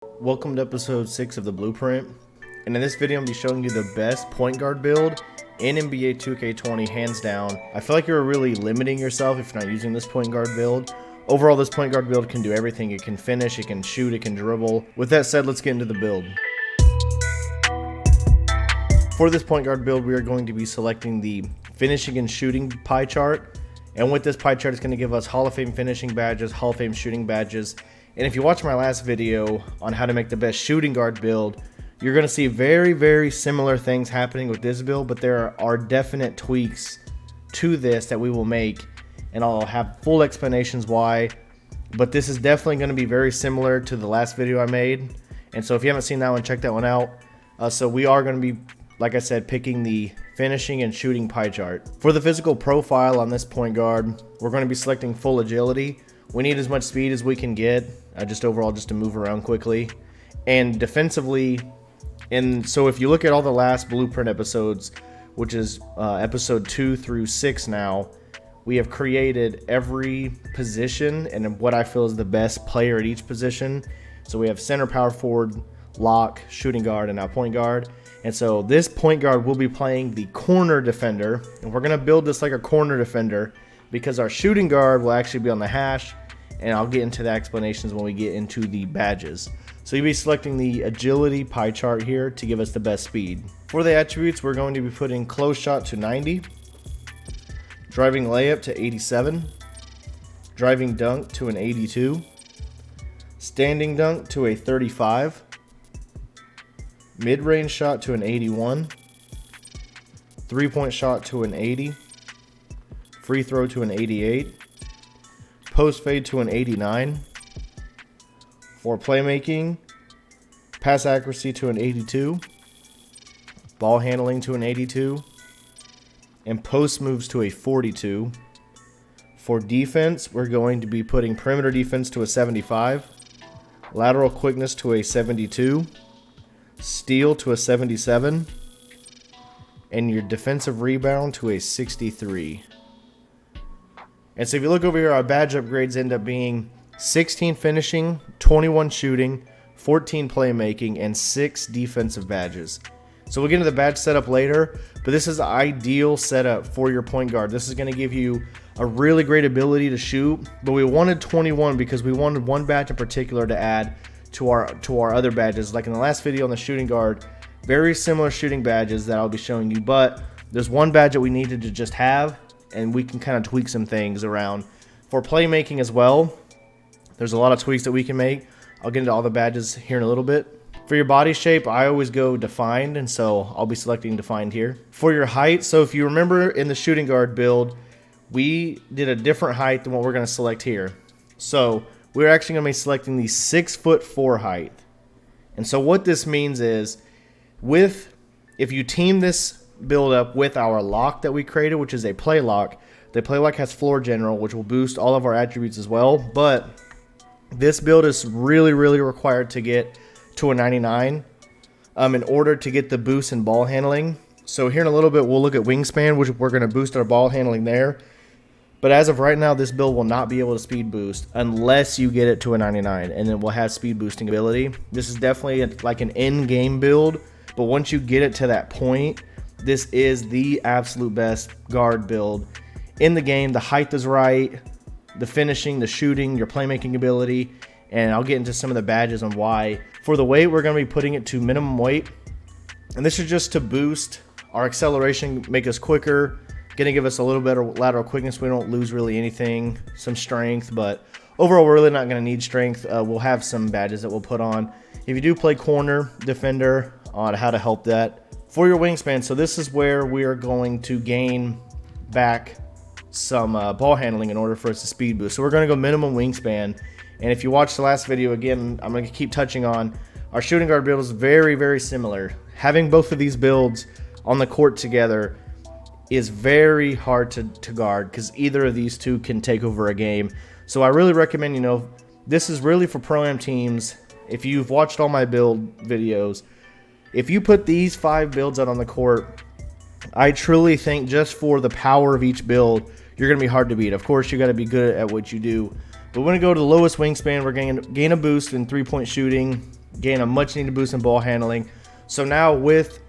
Welcome to episode 6 of the Blueprint, and in this video I'm going to be showing you the best point guard build in NBA 2K20 hands down. I feel like you're really limiting yourself if you're not using this point guard build. Overall, this point guard build can do everything. It can finish, it can shoot, it can dribble. With that said, let's get into the build. For this point guard build, we are going to be selecting the finishing and shooting pie chart, and with this pie chart it's going to give us Hall of Fame finishing badges, Hall of Fame shooting badges. And if you watch my last video on how to make the best shooting guard build, you're going to see very similar things happening with this build, but there are definite tweaks to this that we will make, and I'll have full explanations why. But this is definitely going to be very similar to the last video I made, and so if you haven't seen that one, check that one out. So we are going to be, like I said, picking the finishing and shooting pie chart. For the physical profile on this point guard, we're going to be selecting full agility. We need as much speed as we can get, just overall just to move around quickly. And defensively, and so if you look at all the last Blueprint episodes, which is episode 2 through 6 now, we have created every position and what I feel is the best player at each position. So we have center, power forward, lock, shooting guard, and now point guard. And so this point guard will be playing the corner defender, and we're going to build this like a corner defender because our shooting guard will actually be on the hash, and I'll get into the explanations when we get into the badges. So you'll be selecting the agility pie chart here to give us the best speed. For the attributes, we're going to be putting close shot to 90, driving layup to 87, driving dunk to an 82, standing dunk to a 35, mid-range shot to an 81, three-point shot to an 80, free throw to an 88, post fade to an 89. For playmaking, pass accuracy to an 82, ball handling to an 82, and post moves to a 42. For defense, we're going to be putting perimeter defense to a 75, lateral quickness to a 72, steal to a 77, and your defensive rebound to a 63. And so if you look over here, our badge upgrades end up being 16 finishing, 21 shooting, 14 playmaking, and 6 defensive badges. So we'll get into the badge setup later, but this is the ideal setup for your point guard. This is going to give you a really great ability to shoot, but we wanted 21 because we wanted one badge in particular to add to our other badges. Like in the last video on the shooting guard, very similar shooting badges that I'll be showing you, but there's one badge that we needed to just have, and we can kind of tweak some things around. For playmaking as well, there's a lot of tweaks that we can make. I'll get into all the badges here in a little bit. For your body shape, I always go defined, and so I'll be selecting defined here. For your height, so if you remember in the shooting guard build, we did a different height than what we're going to select here. So we're actually going to be selecting the 6'4" height. And so what this means is, if you team this build up with our lock that we created, which is a play lock, the play lock has floor general, which will boost all of our attributes as well, but this build is really required to get to a 99 in order to get the boost in ball handling. So here in a little bit we'll look at wingspan, which we're going to boost our ball handling there. But as of right now, this build will not be able to speed boost unless you get it to a 99, and then we'll have speed boosting ability. This is definitely like an in-game build, but once you get it to that point, this is the absolute best guard build in the game. The height is right, the finishing, the shooting, your playmaking ability, and I'll get into some of the badges on why. For the weight, we're going to be putting it to minimum weight, and this is just to boost our acceleration, make us quicker, going to give us a little better lateral quickness. We don't lose really anything, some strength, but overall we're really not going to need strength. We'll have some badges that we'll put on if you do play corner defender on how to help that. For your wingspan, so this is where we are going to gain back some ball handling in order for us to speed boost. So we're going to go minimum wingspan. And if you watch the last video, again, I'm going to keep touching on our shooting guard build is very similar. Having both of these builds on the court together is very hard to guard because either of these two can take over a game. So I really recommend, this is really for pro-am teams. If you've watched all my build videos, if you put these 5 builds out on the court, I truly think just for the power of each build, you're going to be hard to beat. Of course, you got to be good at what you do. But we're going to go to the lowest wingspan. We're going to gain a boost in 3-point shooting, gain a much needed boost in ball handling. So now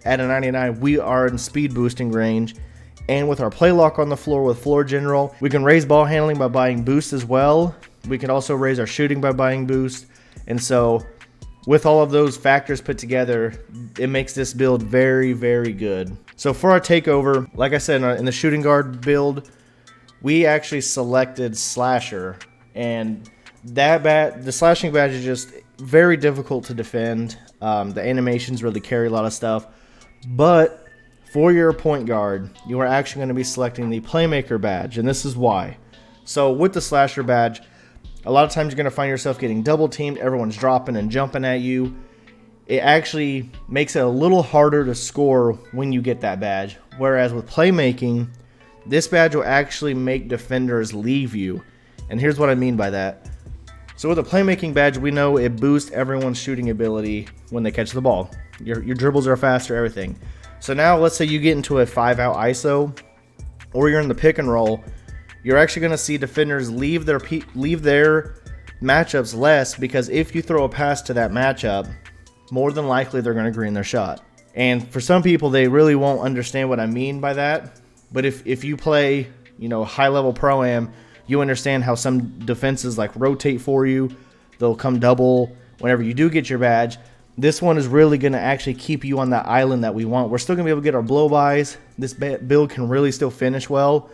at a 99, we are in speed boosting range. And with our play lock on the floor with floor general, we can raise ball handling by buying boost as well. We can also raise our shooting by buying boost. And so with all of those factors put together, it makes this build very, very good. So for our takeover, like I said, in the shooting guard build, we actually selected Slasher. And the slashing badge is just very difficult to defend. The animations really carry a lot of stuff. But for your point guard, you are actually going to be selecting the playmaker badge. And this is why. So with the Slasher badge, a lot of times you're going to find yourself getting double teamed. Everyone's dropping and jumping at you. It actually makes it a little harder to score when you get that badge. Whereas with playmaking, this badge will actually make defenders leave you. And here's what I mean by that. So with a playmaking badge, we know it boosts everyone's shooting ability when they catch the ball. Your dribbles are faster, everything. So now let's say you get into a 5-out ISO, or you're in the pick and roll. You're actually going to see defenders leave their matchups less, because if you throw a pass to that matchup, more than likely they're going to green their shot. And for some people, they really won't understand what I mean by that. But if you play, high-level pro-am, you understand how some defenses like rotate for you. They'll come double whenever you do get your badge. This one is really going to actually keep you on that island that we want. We're still going to be able to get our blow-bys. This build can really still finish well.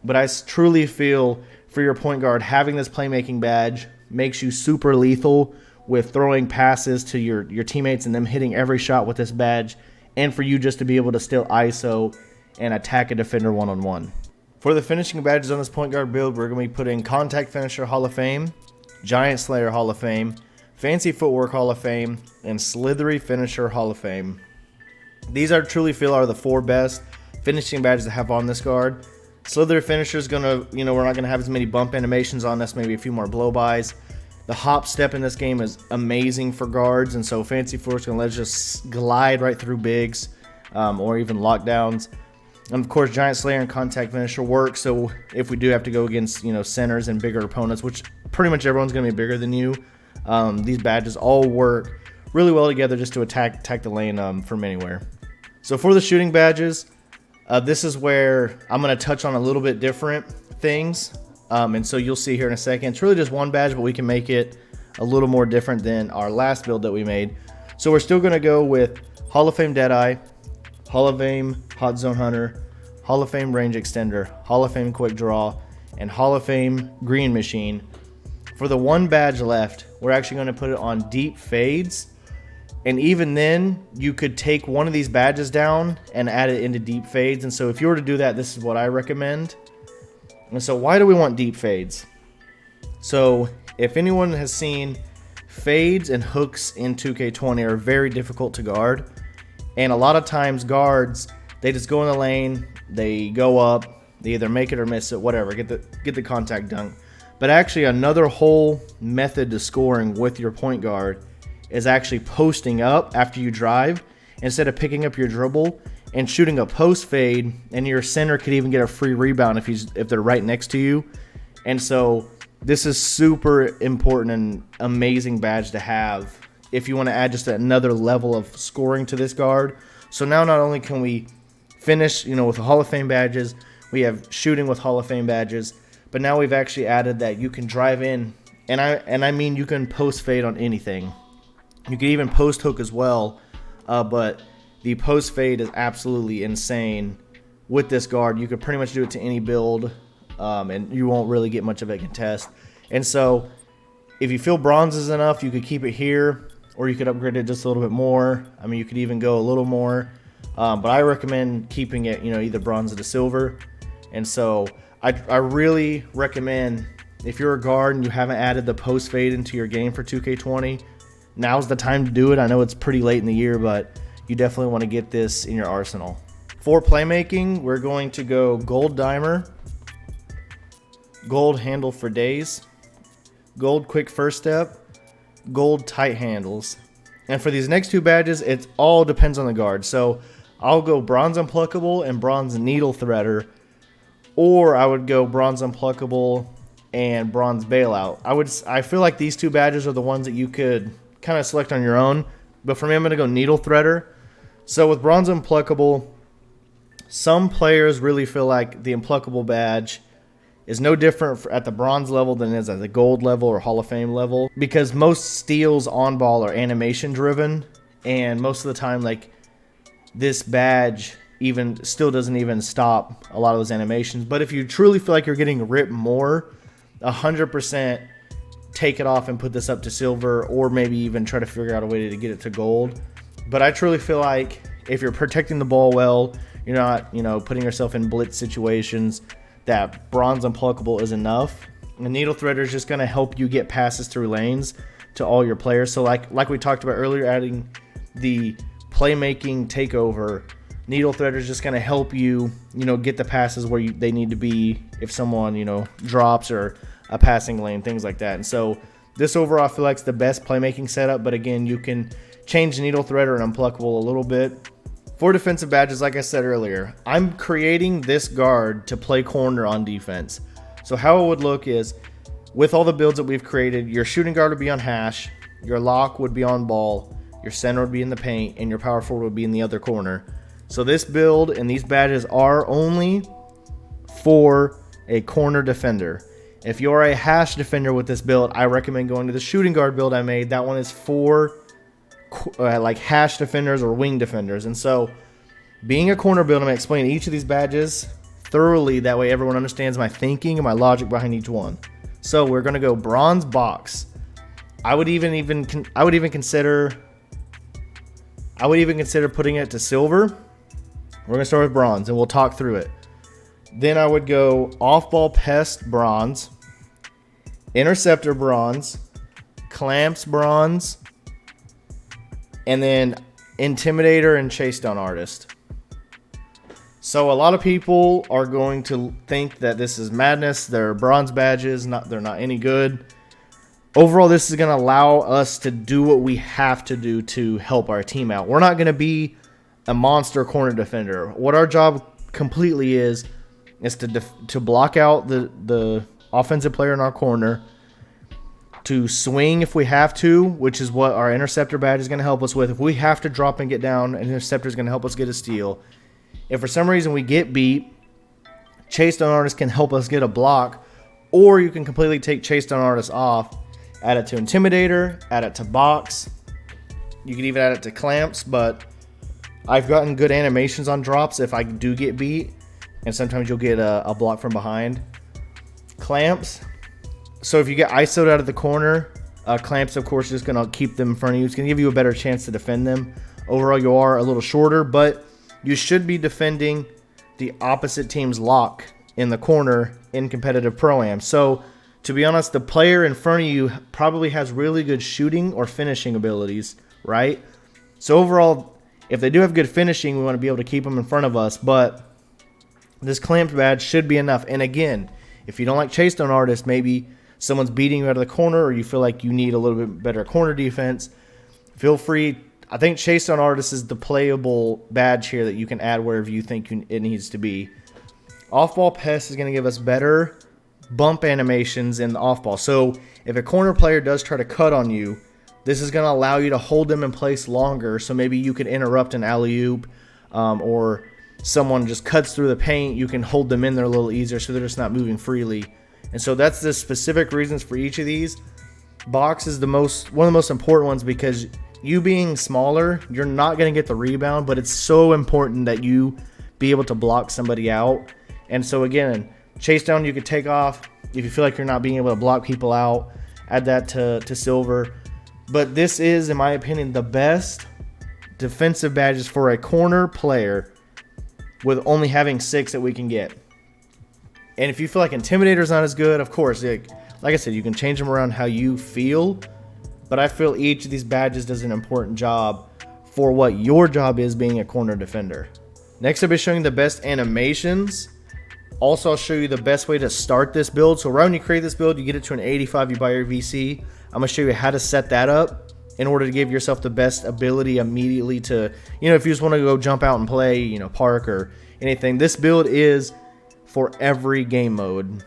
But I truly feel for your point guard, having this playmaking badge makes you super lethal with throwing passes to your teammates and them hitting every shot with this badge, and for you just to be able to still ISO and attack a defender one-on-one. For the finishing badges on this point guard build, we're going to be putting Contact Finisher Hall of Fame, Giant Slayer Hall of Fame, Fancy Footwork Hall of Fame, and Slithery Finisher Hall of Fame. These I truly feel are the 4 best finishing badges to have on this guard. Slithery Finisher is going to, we're not going to have as many bump animations on this, maybe a few more blow-bys. The hop step in this game is amazing for guards, and so Fancy Footwork is going to let us just glide right through bigs or even lockdowns. And of course, Giant Slayer and Contact Finisher work, so if we do have to go against, centers and bigger opponents, which pretty much everyone's going to be bigger than you, these badges all work really well together just to attack the lane from anywhere. So for the shooting badges, this is where I'm going to touch on a little bit different things. And so you'll see here in a second. It's really just one badge, but we can make it a little more different than our last build that we made. So we're still going to go with Hall of Fame Deadeye, Hall of Fame Hot Zone Hunter, Hall of Fame Range Extender, Hall of Fame Quick Draw, and Hall of Fame Green Machine. For the one badge left, we're actually going to put it on Deep Fades. And even then, you could take one of these badges down and add it into Deep Fades. And so if you were to do that, this is what I recommend. And so why do we want Deep Fades? So if anyone has seen, fades and hooks in 2K20 are very difficult to guard. And a lot of times guards, they just go in the lane, they go up, they either make it or miss it, whatever, get the contact dunk. But actually another whole method to scoring with your point guard is actually posting up after you drive instead of picking up your dribble and shooting a post fade, and your center could even get a free rebound if they're right next to you. And so this is super important and amazing badge to have if you want to add just another level of scoring to this guard. So now not only can we finish, with the Hall of Fame badges, we have shooting with Hall of Fame badges, but now we've actually added that you can drive in, and I mean you can post fade on anything. You can even post hook as well, but the post fade is absolutely insane with this guard. You could pretty much do it to any build, and you won't really get much of a contest. And so if you feel bronze is enough, you could keep it here, or you could upgrade it just a little bit more. I mean, you could even go a little more, but I recommend keeping it, either bronze or the silver. And so I really recommend, if you're a guard and you haven't added the post fade into your game for 2K20, now's the time to do it. I know it's pretty late in the year, but you definitely want to get this in your arsenal. For playmaking, we're going to go Gold Dimer, Gold Handle for Days, Gold Quick First Step, Gold Tight Handles. And for these next two badges, it all depends on the guard. So I'll go Bronze Unpluckable and Bronze Needle Threader, or I would go Bronze Unpluckable and Bronze Bailout. I feel like these two badges are the ones that you could kind of select on your own. But for me, I'm going to go Needle Threader. So with Bronze Unpluckable, some players really feel like the Unpluckable badge is no different at the bronze level than it is at the gold level or Hall of Fame level, because most steals on ball are animation driven, and most of the time, like, this badge even still doesn't even stop a lot of those animations. But if you truly feel like you're getting ripped more, 100% take it off and put this up to silver, or maybe even try to figure out a way to get it to gold. But I truly feel like if you're protecting the ball well, you're not, putting yourself in blitz situations, that Bronze Unpluckable is enough. The Needle Threader is just going to help you get passes through lanes to all your players. So like we talked about earlier, adding the playmaking takeover, Needle Threader is just going to help you, get the passes where they need to be if someone, drops or a passing lane, things like that. And so this overall, I feel like, is the best playmaking setup. But again, you can change the Needle Threader and Unpluckable a little bit. For defensive badges, like I said earlier, I'm creating this guard to play corner on defense. So how it would look is, with all the builds that we've created, your shooting guard would be on hash, your lock would be on ball, your center would be in the paint, and your power forward would be in the other corner. So this build and these badges are only for a corner defender. If you're a hash defender with this build, I recommend going to the shooting guard build I made. That one is for like hash defenders or wing defenders. And so being a corner build, I'm going to explain each of these badges thoroughly. That way everyone understands my thinking and my logic behind each one. So we're going to go bronze box. I would even consider putting it to silver. We're going to start with bronze and we'll talk through it. Then I would go off-ball pest bronze, interceptor bronze, clamps bronze, and then intimidator and chase down artist. So a lot of people are going to think that this is madness. They're bronze badges, they're not any good. Overall, this is going to allow us to do what we have to do to help our team out. We're not going to be a monster corner defender. What our job completely is to block out the offensive player in our corner, to swing if we have to, which is what our interceptor badge is going to help us with. If we have to drop and get down, an interceptor is going to help us get a steal. If for some reason we get beat, chase down artist can help us get a block, or you can completely take chase down artist off, add it to intimidator, add it to box. You can even add it to clamps, but I've gotten good animations on drops if I do get beat, and sometimes you'll get a block from behind. Clamps. So if you get ISO'd out of the corner, clamps, of course, just going to keep them in front of you. It's going to give you a better chance to defend them. Overall, you are a little shorter, but you should be defending the opposite team's lock in the corner in competitive Pro-Am. So to be honest, the player in front of you probably has really good shooting or finishing abilities, right? So overall, if they do have good finishing, we want to be able to keep them in front of us, but this clamp badge should be enough. And again, if you don't like chase down artist, maybe someone's beating you out of the corner, or you feel like you need a little bit better corner defense, feel free. I think chase down artist is the playable badge here that you can add wherever you think it needs to be. Off-ball pest is going to give us better bump animations in the off-ball. So if a corner player does try to cut on you, this is going to allow you to hold them in place longer. So maybe you could interrupt an alley-oop, or someone just cuts through the paint. You can hold them in there a little easier so they're just not moving freely. And so that's the specific reasons for each of these. Box is one of the most important ones, because you being smaller, you're not going to get the rebound, but it's so important that you be able to block somebody out. And so again, chase down you could take off. If you feel like you're not being able to block people out, add that to silver. But this is, in my opinion, the best defensive badges for a corner player, with only having 6 that we can get. And if you feel like Intimidator's not as good, of course, like I said, you can change them around how you feel. But I feel each of these badges does an important job for what your job is being a corner defender. Next, I'll be showing the best animations. Also, I'll show you the best way to start this build. So right when you create this build, you get it to an 85, you buy your VC. I'm going to show you how to set that up in order to give yourself the best ability immediately to, if you just want to go jump out and play, park or anything. This build is for every game mode.